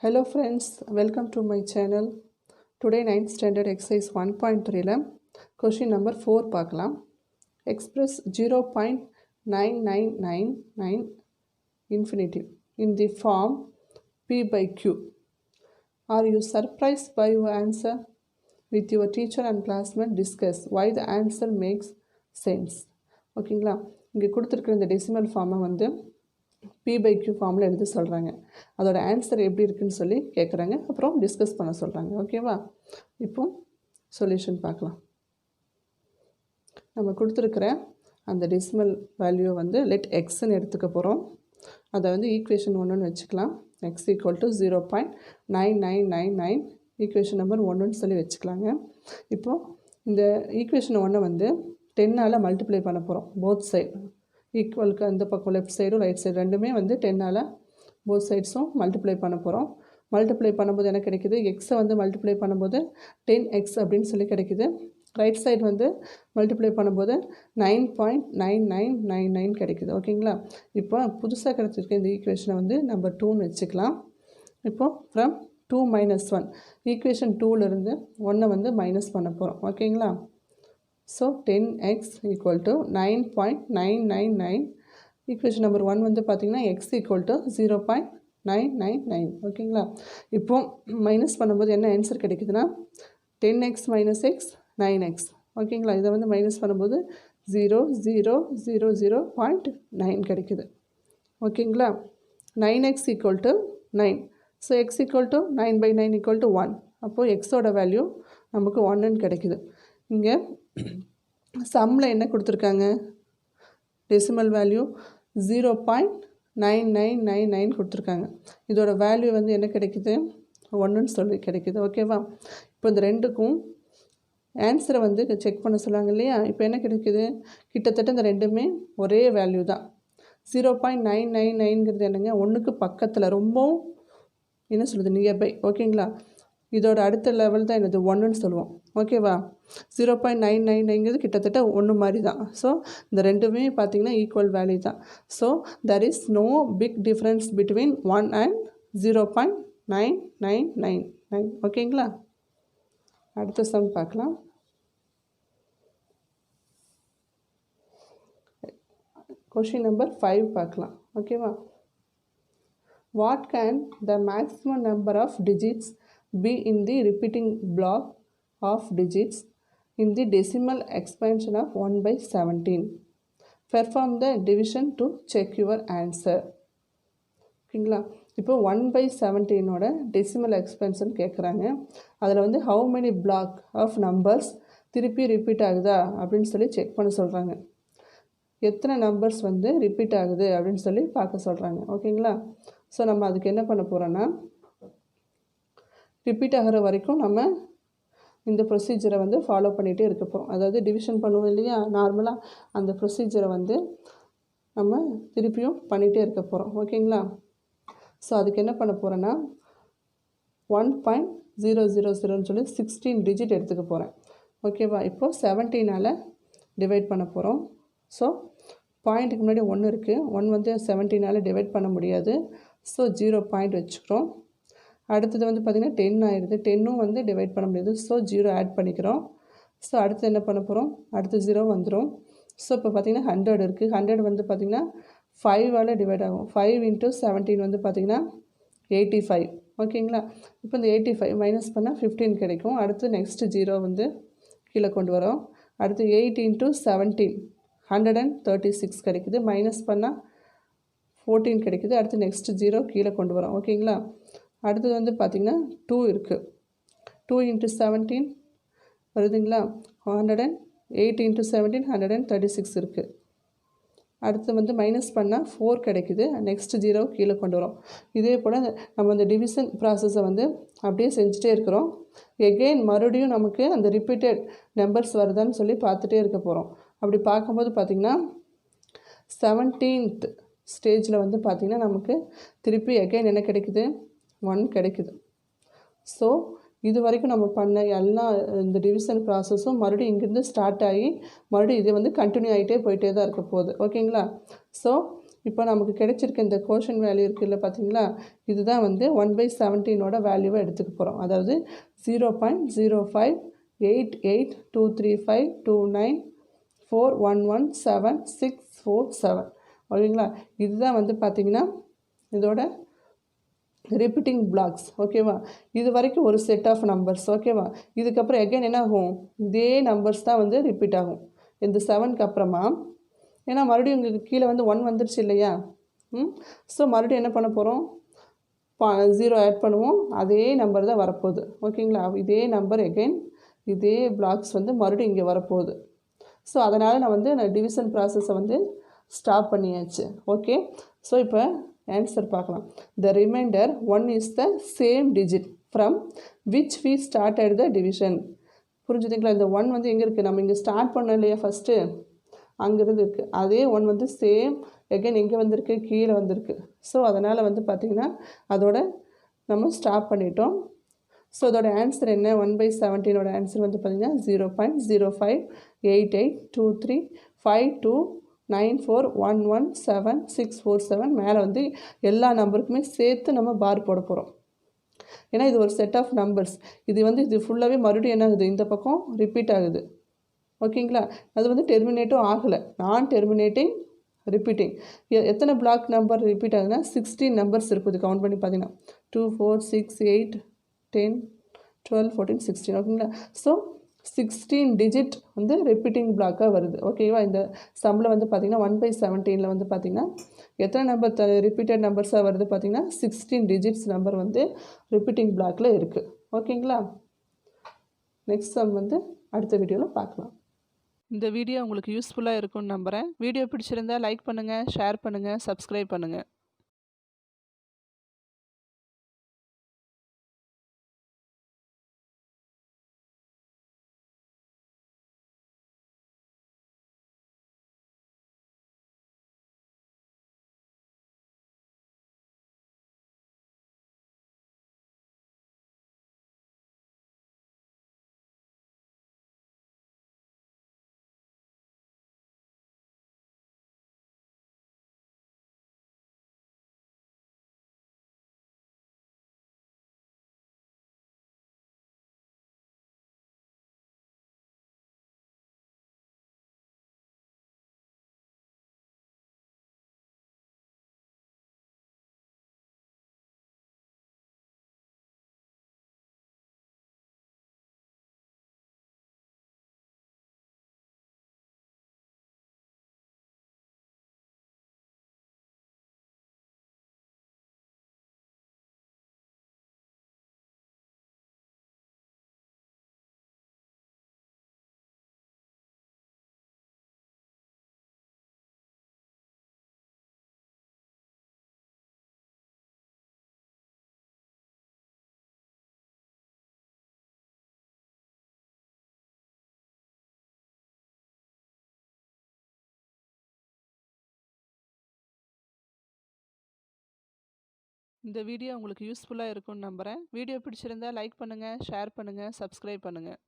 Hello friends, welcome to my channel. Today 9th standard exercise 1.3 question number 4 பார்க்கலாம். Express 0.9999 infinitive in the form P by Q. Are you surprised by your answer? With your teacher and classmate discuss why the answer makes sense. ஓகேங்களா, இங்கே கொடுத்துருக்குற இந்த decimal ஃபார்மை வந்து P by Q ஃபார்மில் எழுத சொல்கிறாங்க. அதோட ஆன்சர் எப்படி இருக்குன்னு சொல்லி கேட்குறாங்க. அப்புறம் டிஸ்கஸ் பண்ண சொல்கிறாங்க. ஓகேவா, இப்போ சொல்யூஷன் பார்க்கலாம். நம்ம கொடுத்துருக்குற அந்த டெசிமல் வேல்யூவை வந்து லெட் எக்ஸ்ன்னு எடுத்துக்க போகிறோம். அதை வந்து ஈக்குவேஷன் 1ன்னு வச்சுக்கலாம். X equal to 0.9999 equation number 1ன்னு சொல்லி வச்சுக்கலாங்க. இப்போது இந்த ஈக்குவேஷன் 1 வந்து 10ஆல் மல்டிப்ளை பண்ண போகிறோம். போத் சைடு ஈக்குவலுக்கு அந்த பக்கம் லெஃப்ட் சைடும் ரைட் சைடு ரெண்டுமே வந்து 10ஆல் போத் சைட்ஸும் மல்டிப்ளை பண்ண போகிறோம். மல்டிப்ளை பண்ணும்போது என்ன கிடைக்குது, எக்ஸை வந்து மல்டிப்ளை பண்ணும்போது 10x அப்படின்னு சொல்லி கிடைக்குது. ரைட் சைடு வந்து மல்டிப்ளை பண்ணும்போது 9.9999 கிடைக்குது. ஓகேங்களா, இப்போ புதுசாக கிடச்சிருக்க இந்த ஈக்குவேஷனை வந்து நம்பர் 2ன்னு வச்சுக்கலாம். இப்போது ஃப்ரம் 2 - 1 ஈக்குவேஷன் 2லேருந்து 1 வந்து மைனஸ் பண்ண போகிறோம். ஓகேங்களா, so 10x equal to 9.999. Equation number 1 வந்து பார்த்திங்கன்னா x equal to 0.999. ஓகேங்களா, இப்போது மைனஸ் பண்ணும்போது என்ன ஆன்சர் கிடைக்குதுன்னா 10x - x 9x. ஓகேங்களா, இதை வந்து மைனஸ் பண்ணும்போது 0.9 கிடைக்குது. ஓகேங்களா, 9x equal to 9. So x equal to 9/9 equal to 1. அப்போது எக்ஸோட வேல்யூ நமக்கு 1ன்னு கிடைக்குது. இங்கே சம்மில் என்ன கொடுத்துருக்காங்க, டெசிமல் வேல்யூ 0.9999 கொடுத்துருக்காங்க. இதோட வேல்யூ வந்து என்ன கிடைக்குது, 1ன்னு சொல்லி கிடைக்குது. ஓகேவா, இப்போ இந்த ரெண்டுக்கும் ஆன்சரை வந்து செக் பண்ண சொல்லுவாங்க இல்லையா. இப்போ என்ன கிடைக்குது, கிட்டத்தட்ட இந்த ரெண்டுமே ஒரே வேல்யூ தான். 0.999ங்கிறது என்னங்க, 1க்கு பக்கத்தில் ரொம்பவும் என்ன சொல்லுது, நியர்பை. ஓகேங்களா, இதோட அடுத்த லெவல் தான் என்னது 1ன்னு சொல்லுவோம். ஓகேவா, 0.999ங்கிறது கிட்டத்தட்ட 1 மாதிரி தான். ஸோ இந்த ரெண்டுமே பார்த்திங்கன்னா ஈக்குவல் வேல்யூ தான். So there is no big difference between 1 and 0.9999. ஓகேங்களா, அடுத்த சம் பார்க்கலாம். கொஷின் நம்பர் 5 பார்க்கலாம். ஓகேவா, what can the maximum number of digits be in the repeating block of digits in the decimal expansion of 1/17. Perform the division to check your answer. ஓகேங்களா, இப்போ 1/17ஓட decimal எக்ஸ்பென்ஷன் கேட்குறாங்க. அதில் வந்து how many block of numbers திருப்பி repeat ஆகுதா அப்படின்னு சொல்லி check பண்ண சொல்கிறாங்க. எத்தனை நம்பர்ஸ் வந்து ரிப்பீட் ஆகுது அப்படின்னு சொல்லி பார்க்க சொல்கிறாங்க. ஓகேங்களா, ஸோ நம்ம அதுக்கு என்ன பண்ண போகிறோன்னா, ரிப்பீட் ஆகிற வரைக்கும் நம்ம இந்த ப்ரொசீஜரை வந்து ஃபாலோ பண்ணிகிட்டே இருக்க போகிறோம். அதாவது டிவிஷன் பண்ணுவோம் இல்லையா நார்மலாக, அந்த ப்ரொசீஜரை வந்து நம்ம திருப்பியும் பண்ணிகிட்டே இருக்க போகிறோம். ஓகேங்களா, ஸோ அதுக்கு என்ன பண்ண போகிறேன்னா 1.000ன்னு சொல்லி 16 டிஜிட் எடுத்துக்க போகிறேன். ஓகேவா, இப்போது 17ஆல் டிவைட் பண்ண போகிறோம். ஸோ பாயிண்ட்டுக்கு முன்னாடி 1 இருக்குது. 1 வந்து 17ஆல் டிவைட் பண்ண முடியாது. ஸோ 0 பாயிண்ட் வச்சுக்கிறோம். அடுத்தது வந்து பார்த்திங்கன்னா 10 ஆயிடுது. 10ம் வந்து டிவைட் பண்ண முடியாது. ஸோ 0 ஆட் பண்ணிக்கிறோம். ஸோ அடுத்து என்ன பண்ண போகிறோம், அடுத்து 0 வந்துடும். ஸோ இப்போ பார்த்திங்கன்னா 100 இருக்குது. 100 வந்து பார்த்திங்கன்னா 5ஆல் டிவைட் ஆகும். 5 × 17 வந்து பார்த்திங்கன்னா 85. ஓகேங்களா, இப்போ இந்த 85 மைனஸ் பண்ணால் 15 கிடைக்கும். அடுத்து நெக்ஸ்ட்டு 0 வந்து கீழே கொண்டு வரோம். அடுத்து 8 × 17 136 கிடைக்குது. மைனஸ் பண்ணால் 14 கிடைக்குது. அடுத்து நெக்ஸ்ட்டு 0 கீழே கொண்டு வரோம். ஓகேங்களா, அடுத்தது வந்து பார்த்திங்கன்னா 2 இருக்குது. 2 × 17 வருதுங்களா, 108 × 17 136 இருக்குது. அடுத்து வந்து மைனஸ் பண்ணால் 4 கிடைக்குது. நெக்ஸ்ட்டு 0 கீழே கொண்டு வரோம். இதே போல் நம்ம அந்த டிவிஷன் ப்ராசஸை வந்து அப்படியே செஞ்சுட்டே இருக்கிறோம். எகெயின் மறுபடியும் நமக்கு அந்த ரிப்பீட்டட் நம்பர்ஸ் வருதான்னு சொல்லி பார்த்துட்டே இருக்க போகிறோம். அப்படி பார்க்கும்போது பார்த்திங்கன்னா 17th ஸ்டேஜில் வந்து பார்த்திங்கன்னா நமக்கு திருப்பி எகெயின் என்ன கிடைக்குது, 1 கிடைக்குது. ஸோ இது வரைக்கும் நம்ம பண்ண எல்லா இந்த டிவிஷன் ப்ராசஸும் மறுபடியும் இங்கேருந்து ஸ்டார்ட் ஆகி மறுபடியும் இது வந்து கண்டினியூ ஆகிட்டே போயிட்டே தான் இருக்க போகுது. ஓகேங்களா, ஸோ இப்போ நமக்கு கிடைச்சிருக்க இந்த கோஷன் வேல்யூ இருக்குல்ல பார்த்தீங்களா, இதுதான் வந்து 1/17ஓட வேல்யூவை எடுத்துக்க போகிறோம். அதாவது 0.058823529411767 ஓகேங்களா. இதுதான் வந்து பார்த்திங்கன்னா இதோட ரிப்பீட்டிங் பிளாக்ஸ். ஓகேவா. இது வரைக்கும் ஒரு செட் ஆஃப் நம்பர்ஸ். ஓகேவா. இதுக்கப்புறம் எகைன் என்ன ஆகும், இதே நம்பர்ஸ் தான் வந்து ரிப்பீட் ஆகும் இந்த 7க்கு அப்புறமா. ஏன்னா மறுபடியும் உங்களுக்கு கீழே வந்து 1 வந்துருச்சு இல்லையா. ஸோ மறுபடியும் என்ன பண்ண போகிறோம், 0 ஆட் பண்ணுவோம். அதே நம்பர் தான் வரப்போகுது. ஓகேங்களா. இதே நம்பர் எகைன் இதே பிளாக்ஸ் வந்து மறுபடியும் இங்கே வரப்போகுது. ஸோ அதனால் நான் டிவிஷன் ப்ராசஸை வந்து ஸ்டாப் பண்ணியாச்சு. ஓகே. ஸோ இப்போ ஆன்சர் பார்க்கலாம். The remainder 1 is the same digit from which we started the division. புரிஞ்சுதுங்களா. இந்த 1 வந்து எங்கே இருக்குது, நம்ம இங்கே ஸ்டார்ட் பண்ணோம் இல்லையா ஃபஸ்ட்டு, அங்கேருந்து இருக்குது. அதே 1 வந்து சேம் எகைன் எங்கே வந்திருக்கு, கீழே வந்திருக்கு. ஸோ அதனால் வந்து பார்த்திங்கன்னா அதோட நம்ம ஸ்டாப் பண்ணிட்டோம். ஸோ அதோட ஆன்சர் என்ன, 1/17ஓட ஆன்சர் வந்து பார்த்திங்கன்னா 0.0588235294117647. மேலே வந்து எல்லா நம்பருக்குமே சேர்த்து நம்ம பார் போட போகிறோம். ஏன்னா இது ஒரு செட் ஆஃப் நம்பர்ஸ். இது ஃபுல்லாகவே மறுபடியும் என்ன ஆகுது, இந்த பக்கம் ரிப்பீட் ஆகுது. ஓகேங்களா. அது வந்து டெர்மினேட்டும் ஆகலை, நான் டெர்மினேட்டிங் ரிப்பீட்டிங். எத்தனை பிளாக் நம்பர் ரிப்பீட் ஆகுதுன்னா 16 நம்பர்ஸ் இருக்குது. கவுண்ட் பண்ணி பார்த்தீங்கன்னா 2 4 6 8 10 12 14 16. ஓகேங்களா. ஸோ 16 டிஜிட் வந்து ரிப்பீட்டிங் பிளாக்காக வருது. ஓகேவா. இந்த சம்மில் வந்து பார்த்திங்கன்னா 1/17 வந்து பார்த்திங்கன்னா எத்தனை நம்பர் ரிப்பீட்டட் நம்பர்ஸாக வருது பார்த்திங்கன்னா 16 டிஜிட்ஸ் நம்பர் வந்து ரிப்பீட்டிங் பிளாக்கில் இருக்குது. ஓகேங்களா. நெக்ஸ்ட் சம் வந்து அடுத்த வீடியோவில் பார்க்கலாம். இந்த வீடியோ உங்களுக்கு யூஸ்ஃபுல்லாக இருக்கும்னு நம்புகிறேன். வீடியோ பிடிச்சிருந்தா லைக் பண்ணுங்கள், ஷேர் பண்ணுங்கள், சப்ஸ்கிரைப் பண்ணுங்கள். இந்த வீடியோ உங்களுக்கு யூஸ்ஃபுல்லாக இருக்கும்னு நம்புகிறேன். வீடியோ பிடிச்சிருந்தா லைக் பண்ணுங்கள், ஷேர் பண்ணுங்கள், சப்ஸ்கிரைப் பண்ணுங்கள்.